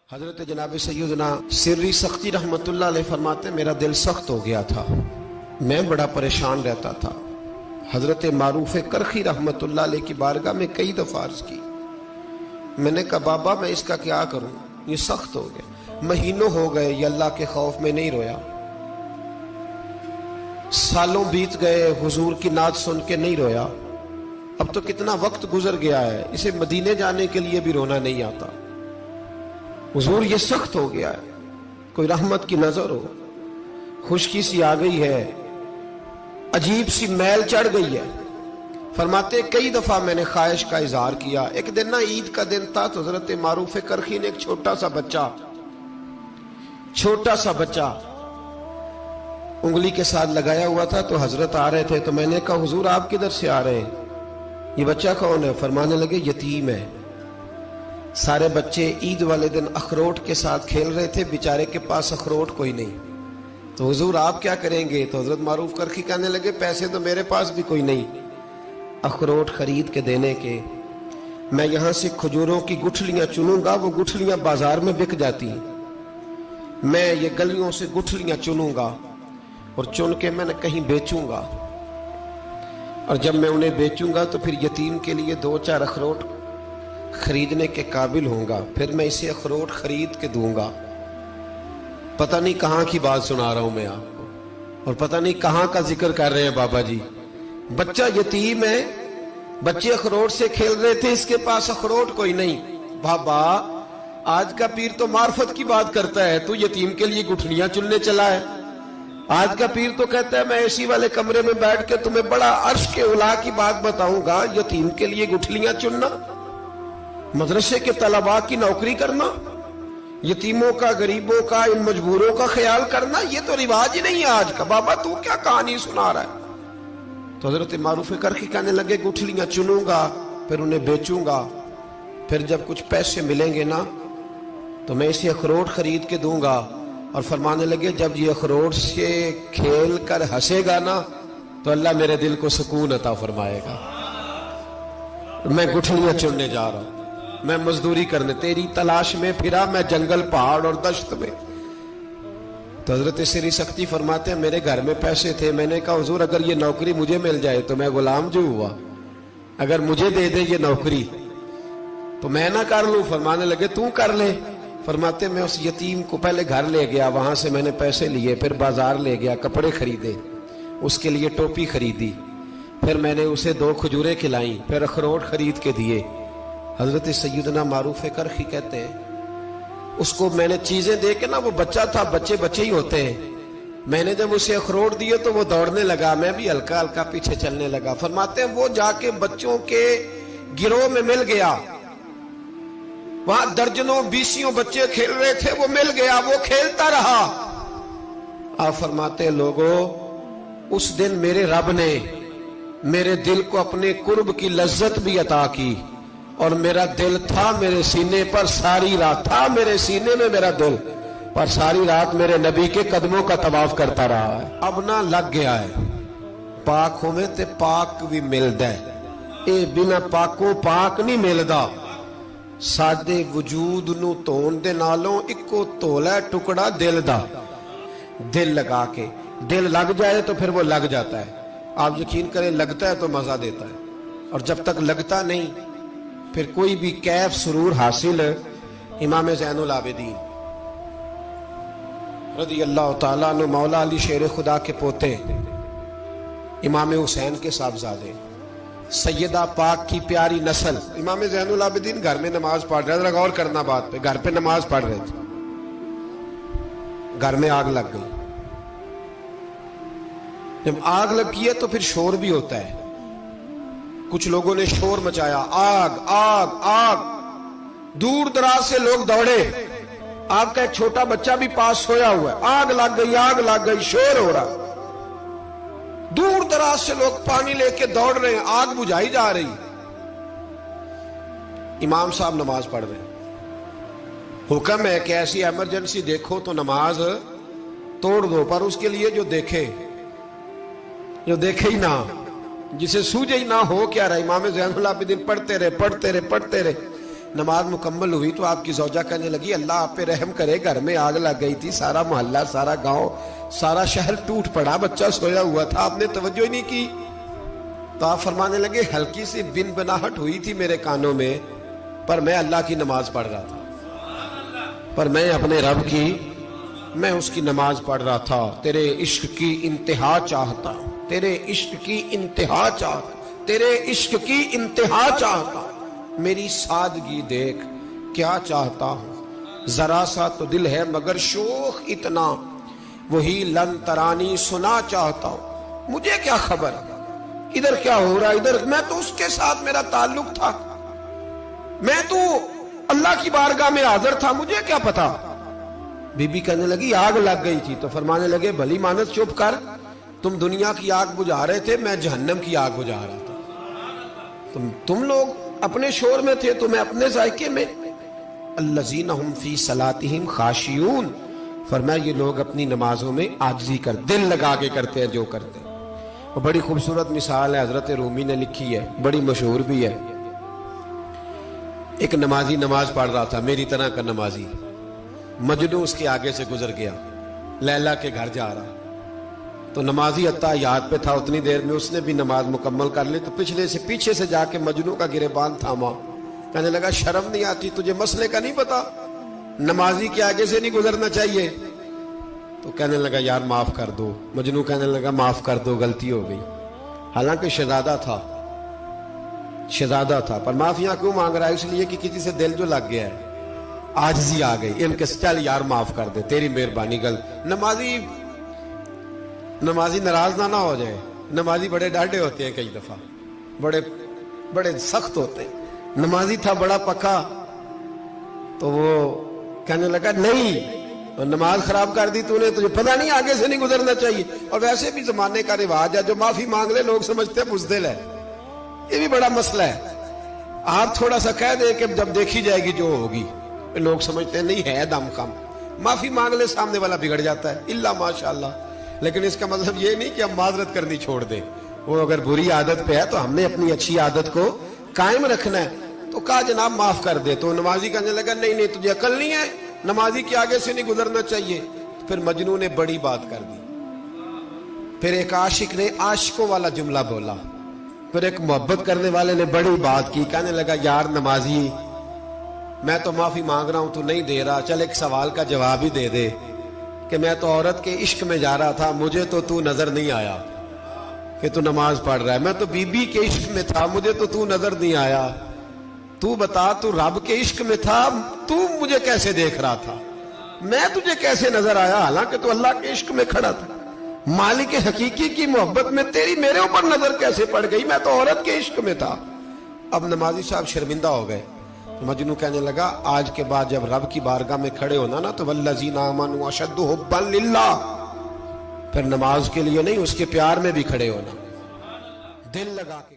حضرت جناب سیدنا سری سختی رحمت اللہ علیہ فرماتے میرا دل سخت ہو گیا تھا، میں بڑا پریشان رہتا تھا۔ حضرت معروف کرخی رحمت اللہ علیہ کی بارگاہ میں کئی دفعہ عرض کی، میں نے کہا بابا میں اس کا کیا کروں، یہ سخت ہو گیا، مہینوں ہو گئے یہ اللہ کے خوف میں نہیں رویا، سالوں بیت گئے حضور کی نعت سن کے نہیں رویا، اب تو کتنا وقت گزر گیا ہے، اسے مدینے جانے کے لیے بھی رونا نہیں آتا، حضور یہ سخت ہو گیا ہے، کوئی رحمت کی نظر ہو، خشکی سی آ گئی ہے، عجیب سی میل چڑھ گئی ہے۔ فرماتے کئی دفعہ میں نے خواہش کا اظہار کیا، ایک دن نا عید کا دن تھا تو حضرت معروف کرخی نے ایک چھوٹا سا بچہ انگلی کے ساتھ لگایا ہوا تھا، تو حضرت آ رہے تھے تو میں نے کہا حضور آپ کدھر سے آ رہے ہیں، یہ بچہ کون ہے؟ فرمانے لگے یتیم ہے۔ سارے بچے عید والے دن اخروٹ کے ساتھ کھیل رہے تھے، بیچارے کے پاس اخروٹ کوئی نہیں، تو حضور آپ کیا کریں گے؟ تو حضرت معروف کرخی کہنے لگے پیسے تو میرے پاس بھی کوئی نہیں اخروٹ خرید کے دینے کے، میں یہاں سے کھجوروں کی گٹھلیاں چنوں گا، وہ گٹھلیاں بازار میں بک جاتی ہیں، میں یہ گلیوں سے گٹھلیاں چنوں گا اور چن کے میں نے کہیں بیچوں گا، اور جب میں انہیں بیچوں گا تو پھر یتیم کے لیے 2-4 اخروٹ خریدنے کے قابل ہوں گا، پھر میں اسے اخروٹ خرید کے دوں گا۔ پتہ نہیں کہاں کی بات سنا رہا ہوں میں آپ کو، اور پتہ نہیں کہاں کا ذکر کر رہے ہیں بابا جی۔ بچہ یتیم ہے، بچے اخروٹ سے کھیل رہے تھے، اس کے پاس اخروٹ کوئی نہیں۔ بابا آج کا پیر تو معرفت کی بات کرتا ہے، تو یتیم کے لیے گٹھلیاں چننے چلا ہے۔ آج کا پیر تو کہتا ہے میں اسی والے کمرے میں بیٹھ کے تمہیں بڑا عرش کے اعلیٰ کی بات بتاؤں گا، یتیم کے لیے گٹھلیاں چننا، مدرسے کے طلباء کی نوکری کرنا، یتیموں کا، غریبوں کا، ان مجبوروں کا خیال کرنا، یہ تو رواج ہی نہیں ہے آج کا۔ بابا تو کیا کہانی سنا رہا ہے؟ تو حضرت معروف کرخی کہنے لگے گٹھلیاں چنوں گا، پھر انہیں بیچوں گا، پھر جب کچھ پیسے ملیں گے نا تو میں اسے اخروٹ خرید کے دوں گا، اور فرمانے لگے جب یہ اخروٹ سے کھیل کر ہنسے گا نا تو اللہ میرے دل کو سکون عطا فرمائے گا۔ میں گٹھلیاں چننے جا رہا ہوں، میں مزدوری کرنے، تیری تلاش میں پھرا میں جنگل، پہاڑ اور دشت میں۔ تو حضرت سری سختی فرماتے ہیں میرے گھر میں پیسے تھے، میں نے کہا حضور اگر یہ نوکری مجھے مل جائے تو میں غلام جو ہوا، اگر مجھے دے دے یہ نوکری تو میں نہ کر لوں؟ فرمانے لگے تو کر لے۔ فرماتے میں اس یتیم کو پہلے گھر لے گیا، وہاں سے میں نے پیسے لیے، پھر بازار لے گیا، کپڑے خریدے، اس کے لیے ٹوپی خریدی، پھر میں نے اسے 2 کھجوریں کھلائیں، پھر اخروٹ خرید کے دیے۔ حضرت سیدنا معروف کرخی کہتے ہیں اس کو میں نے چیزیں دے کے نا، وہ بچہ تھا، بچے ہی ہوتے ہیں، میں نے جب اسے اخروٹ دیے تو وہ دوڑنے لگا، میں بھی ہلکا ہلکا پیچھے چلنے لگا۔ فرماتے ہیں وہ جا کے بچوں کے گروہ میں مل گیا، وہاں درجنوں 20 بچے کھیل رہے تھے، وہ مل گیا، وہ کھیلتا رہا۔ آپ فرماتے ہیں لوگوں اس دن میرے رب نے میرے دل کو اپنے قرب کی لذت بھی عطا کی، اور میرا دل تھا میرے سینے پر ساری رات، تھا میرے سینے میں میرا دل، پر ساری رات میرے نبی کے قدموں کا طواف کرتا رہا ہے۔ اب نہ لگ گیا ہے، پاک ہوئے تے پاک بھی ملدا ہے، اے بنا پاکوں پاک نہیں ملدا۔ سادے وجود نو تون دے نالوں اکو تولا ٹکڑا دل دا، دل لگا کے، دل لگ جائے تو پھر وہ لگ جاتا ہے۔ آپ یقین کریں لگتا ہے تو مزہ دیتا ہے، اور جب تک لگتا نہیں پھر کوئی بھی کیف سرور حاصل۔ امام زین العابدین رضی اللہ تعالیٰ عنہ مولا علی شیر خدا کے پوتے، امام حسین کے صاحبزادے، سیدہ پاک کی پیاری نسل، امام زین العابدین گھر میں نماز پڑھ رہے تھے، غور کرنا بات پہ، گھر پہ نماز پڑھ رہے تھے، گھر میں آگ لگ گئی۔ جب آگ لگی ہے تو پھر شور بھی ہوتا ہے، کچھ لوگوں نے شور مچایا، آگ آگ آگ، دور دراز سے لوگ دوڑے، آپ کا ایک چھوٹا بچہ بھی پاس سویا ہوا ہے، آگ لگ گئی، شور ہو رہا، دور دراز سے لوگ پانی لے کے دوڑ رہے ہیں، آگ بجھائی جا رہی، امام صاحب نماز پڑھ رہے ہیں۔ حکم ہے کہ ایسی ایمرجنسی دیکھو تو نماز توڑ دو، پر اس کے لیے جو دیکھے ہی نہ، جسے سوجے ہی نہ ہو کیا رہا۔ امام زین العابدین پڑھتے رہے، نماز مکمل ہوئی تو آپ کی زوجہ کہنے لگی اللہ آپ پہ رحم کرے، گھر میں آگ لگ گئی تھی، سارا محلہ، سارا گاؤں، سارا شہر ٹوٹ پڑا، بچہ سویا ہوا تھا، آپ نے توجہ ہی نہیں کی۔ تو آپ فرمانے لگے ہلکی سی بن بناہٹ ہوئی تھی میرے کانوں میں، پر میں اللہ کی نماز پڑھ رہا تھا، پر میں اپنے رب کی، میں اس کی نماز پڑھ رہا تھا، تیرے عشق کی انتہا چاہتا، تیرے عشق کی انتہا چاہتا، تیرے عشق کی انتہا چاہتا، میری سادگی دیکھ کیا چاہتا ہوں، ذرا سا تو دل ہے مگر شوخ اتنا، وہی لن ترانی سنا چاہتا ہوں، مجھے کیا خبر ادھر کیا ہو رہا، ادھر میں تو اس کے ساتھ میرا تعلق تھا، میں تو اللہ کی بارگاہ میں حاضر تھا، مجھے کیا پتا۔ بی بی کہنے لگی آگ لگ گئی تھی، تو فرمانے لگے بھلی مانس چپ کر، تم دنیا کی آگ بجھا رہے تھے، میں جہنم کی آگ بجھا رہا تھا، تم لوگ اپنے شور میں تھے تو میں اپنے ذائقے میں۔ الذین ہم فی صلاتہم خاشعون، فرمایا یہ لوگ اپنی نمازوں میں عاجزی کر، دل لگا کے کرتے ہیں جو کرتے ہیں۔ وہ بڑی خوبصورت مثال ہے، حضرت رومی نے لکھی ہے، بڑی مشہور بھی ہے۔ ایک نمازی نماز پڑھ رہا تھا، میری طرح کا نمازی، مجنو اس کے آگے سے گزر گیا، لیلا کے گھر جا رہا، تو نمازی اتحیات پہ تھا، اتنی دیر میں اس نے بھی نماز مکمل کر لی، تو پیچھے سے جا کے مجنو کا گریبان تھاما، کہنے لگا شرم نہیں آتی تجھے، مسئلے کا نہیں پتا، نمازی کے آگے سے نہیں گزرنا چاہیے؟ تو کہنے لگا یار معاف کر دو، مجنو کہنے لگا معاف کر دو، غلطی ہو گئی، حالانکہ شہزادہ تھا، پر معافیاں کیوں مانگ رہا ہے؟ اس لیے کہ کسی سے دل جو لگ گیا ہے، عاجزی آ گئی، ان کے چل یار معاف کر دے، تیری مہربانی، نمازی ناراض نہ ہو جائے، نمازی بڑے ڈاڈے ہوتے ہیں، کئی دفعہ بڑے سخت ہوتے ہیں، نمازی تھا بڑا پکا، تو وہ کہنے لگا نہیں، نماز خراب کر دی تو نے، تجھے پتہ نہیں آگے سے نہیں گزرنا چاہیے، اور ویسے بھی زمانے کا رواج ہے، جو معافی مانگ لے لوگ سمجھتے ہیں بزدل ہے، یہ بھی بڑا مسئلہ ہے، آپ تھوڑا سا کہہ دیں کہ جب دیکھی جائے گی جو ہوگی، لوگ سمجھتے ہیں نہیں ہے دم کم، معافی مانگ لے سامنے والا بگڑ جاتا ہے، الا ماشاءاللہ، لیکن اس کا مطلب یہ نہیں کہ ہم معذرت کرنی چھوڑ دیں، وہ اگر بری عادت پہ ہے تو ہم نے اپنی اچھی عادت کو قائم رکھنا ہے، تو کہا جناب معاف کر دے، تو نمازی کہنے لگا نہیں تجھے عقل نہیں ہے، نمازی کے آگے سے نہیں گزرنا چاہیے، پھر مجنون نے بڑی بات کر دی، پھر ایک عاشق نے عاشقوں والا جملہ بولا، پھر ایک محبت کرنے والے نے بڑی بات کی، کہنے لگا یار نمازی میں تو معافی مانگ رہا ہوں تو نہیں دے رہا، چل ایک سوال کا جواب ہی دے دے کہ میں تو عورت کے عشق میں جا رہا تھا، مجھے تو نظر نہیں آیا کہ تو نماز پڑھ رہا ہے، میں تو بی بی کے عشق میں تھا، مجھے تو نظر نہیں آیا، تو بتا تو رب کے عشق میں تھا، تو مجھے کیسے دیکھ رہا تھا، میں تجھے کیسے نظر آیا، حالانکہ تو اللہ کے عشق میں کھڑا تھا، مالک حقیقی کی محبت میں تیری میرے اوپر نظر کیسے پڑ گئی، میں تو عورت کے عشق میں تھا۔ اب نمازی صاحب شرمندہ ہو گئے، مجنو کہنے لگا آج کے بعد جب رب کی بارگاہ میں کھڑے ہونا نا تو والذین آمنوا اشد حبا للہ، پھر نماز کے لیے نہیں، اس کے پیار میں بھی کھڑے ہونا، دل لگا کے